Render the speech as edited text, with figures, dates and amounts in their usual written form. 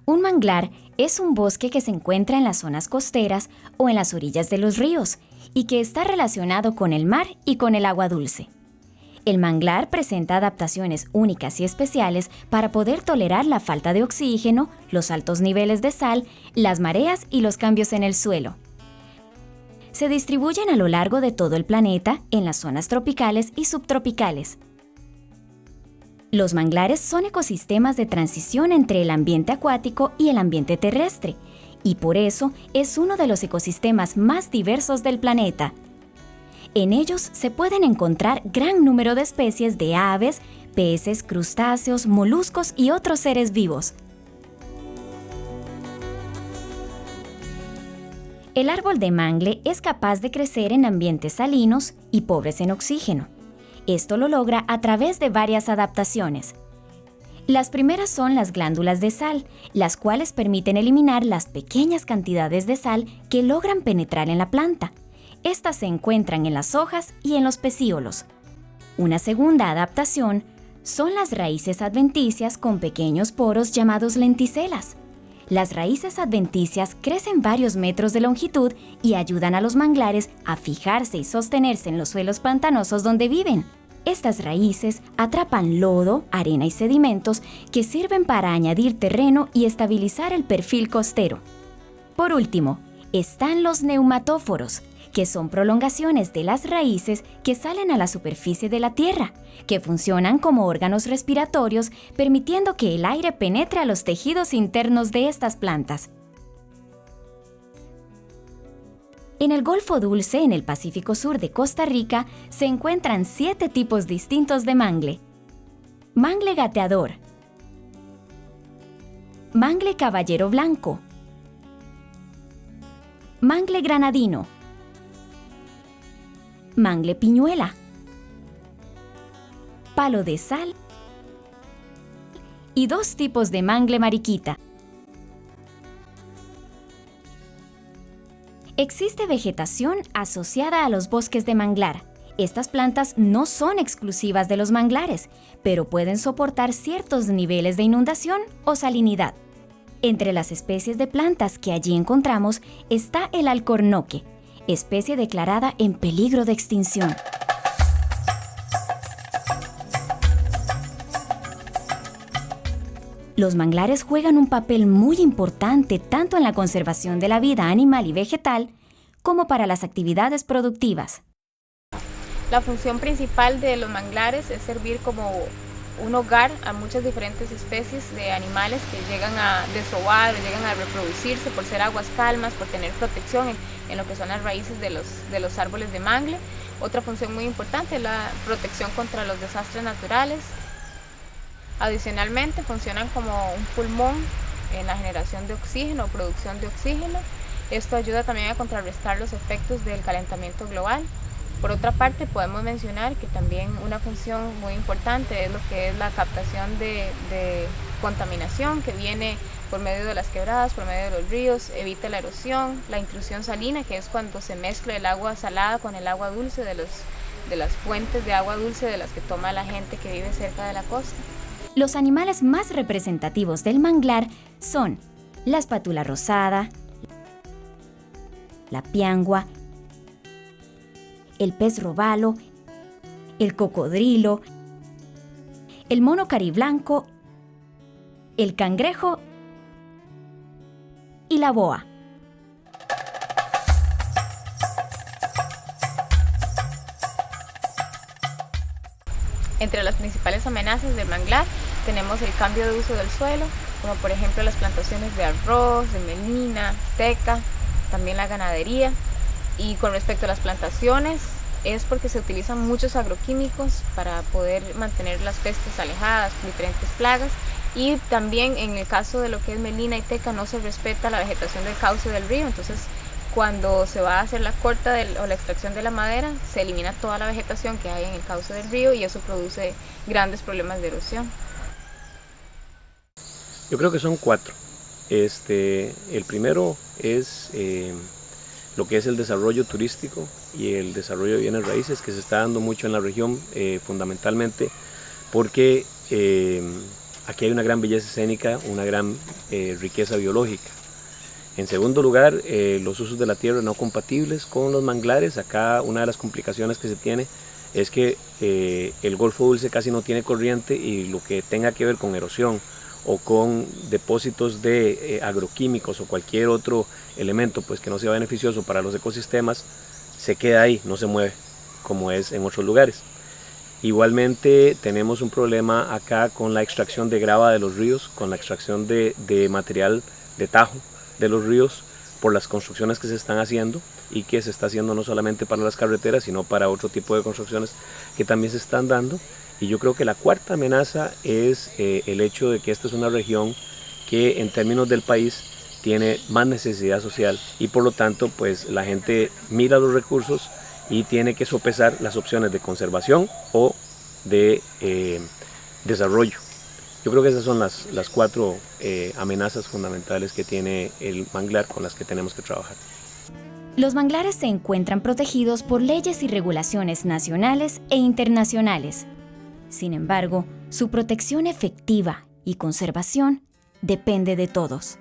Un manglar es un bosque que se encuentra en las zonas costeras o en las orillas de los ríos y que está relacionado con el mar y con el agua dulce. El manglar presenta adaptaciones únicas y especiales para poder tolerar la falta de oxígeno, los altos niveles de sal, las mareas y los cambios en el suelo. Se distribuyen a lo largo de todo el planeta en las zonas tropicales y subtropicales. Los manglares son ecosistemas de transición entre el ambiente acuático y el ambiente terrestre, y por eso es uno de los ecosistemas más diversos del planeta. En ellos se pueden encontrar gran número de especies de aves, peces, crustáceos, moluscos y otros seres vivos. El árbol de mangle es capaz de crecer en ambientes salinos y pobres en oxígeno. Esto lo logra a través de varias adaptaciones. Las primeras son las glándulas de sal, las cuales permiten eliminar las pequeñas cantidades de sal que logran penetrar en la planta. Estas se encuentran en las hojas y en los pecíolos. Una segunda adaptación son las raíces adventicias con pequeños poros llamados lenticelas. Las raíces adventicias crecen varios metros de longitud y ayudan a los manglares a fijarse y sostenerse en los suelos pantanosos donde viven. Estas raíces atrapan lodo, arena y sedimentos que sirven para añadir terreno y estabilizar el perfil costero. Por último, están los neumatóforos, que son prolongaciones de las raíces que salen a la superficie de la tierra, que funcionan como órganos respiratorios, permitiendo que el aire penetre a los tejidos internos de estas plantas. En el Golfo Dulce, en el Pacífico Sur de Costa Rica, se encuentran 7 tipos distintos de mangle. Mangle gateador, mangle caballero blanco, mangle granadino, mangle piñuela, palo de sal y 2 tipos de mangle mariquita. Existe vegetación asociada a los bosques de manglar. Estas plantas no son exclusivas de los manglares, pero pueden soportar ciertos niveles de inundación o salinidad. Entre las especies de plantas que allí encontramos está el alcornoque, especie declarada en peligro de extinción. Los manglares juegan un papel muy importante tanto en la conservación de la vida animal y vegetal como para las actividades productivas. La función principal de los manglares es servir como un hogar a muchas diferentes especies de animales que llegan a desovar o llegan a reproducirse por ser aguas calmas, por tener protección en lo que son las raíces de los árboles de mangle. Otra función muy importante es la protección contra los desastres naturales. Adicionalmente, funcionan como un pulmón en la generación de oxígeno o producción de oxígeno. Esto ayuda también a contrarrestar los efectos del calentamiento global. Por otra parte, podemos mencionar que también una función muy importante es lo que es la captación de contaminación que viene por medio de las quebradas, por medio de los ríos, evita la erosión, la intrusión salina, que es cuando se mezcla el agua salada con el agua dulce de las fuentes de agua dulce de las que toma la gente que vive cerca de la costa. Los animales más representativos del manglar son la espátula rosada, la piangua, el pez robalo, el cocodrilo, el mono cariblanco, el cangrejo y la boa. Entre las principales amenazas del manglar tenemos el cambio de uso del suelo, como por ejemplo las plantaciones de arroz, de melina, teca, también la ganadería. Y con respecto a las plantaciones, es porque se utilizan muchos agroquímicos para poder mantener las pestes alejadas, diferentes plagas. Y también en el caso de lo que es melina y teca no se respeta la vegetación del cauce del río, entonces cuando se va a hacer la corta o la extracción de la madera, se elimina toda la vegetación que hay en el cauce del río y eso produce grandes problemas de erosión. Yo creo que son 4. El primero es lo que es el desarrollo turístico y el desarrollo de bienes raíces que se está dando mucho en la región, fundamentalmente porque aquí hay una gran belleza escénica, una gran riqueza biológica. En segundo lugar, los usos de la tierra no compatibles con los manglares. Acá una de las complicaciones que se tiene es que el Golfo Dulce casi no tiene corriente, y lo que tenga que ver con erosión o con depósitos de agroquímicos o cualquier otro elemento pues que no sea beneficioso para los ecosistemas, se queda ahí, no se mueve como es en otros lugares. Igualmente tenemos un problema acá con la extracción de grava de los ríos, con la extracción de material de tajo de los ríos por las construcciones que se están haciendo, y que se está haciendo no solamente para las carreteras, sino para otro tipo de construcciones que también se están dando. Y yo creo que la cuarta amenaza es el hecho de que esta es una región que en términos del país tiene más necesidad social, y por lo tanto pues la gente mira los recursos y tiene que sopesar las opciones de conservación o de desarrollo. Yo creo que esas son las cuatro amenazas fundamentales que tiene el manglar, con las que tenemos que trabajar. Los manglares se encuentran protegidos por leyes y regulaciones nacionales e internacionales. Sin embargo, su protección efectiva y conservación depende de todos.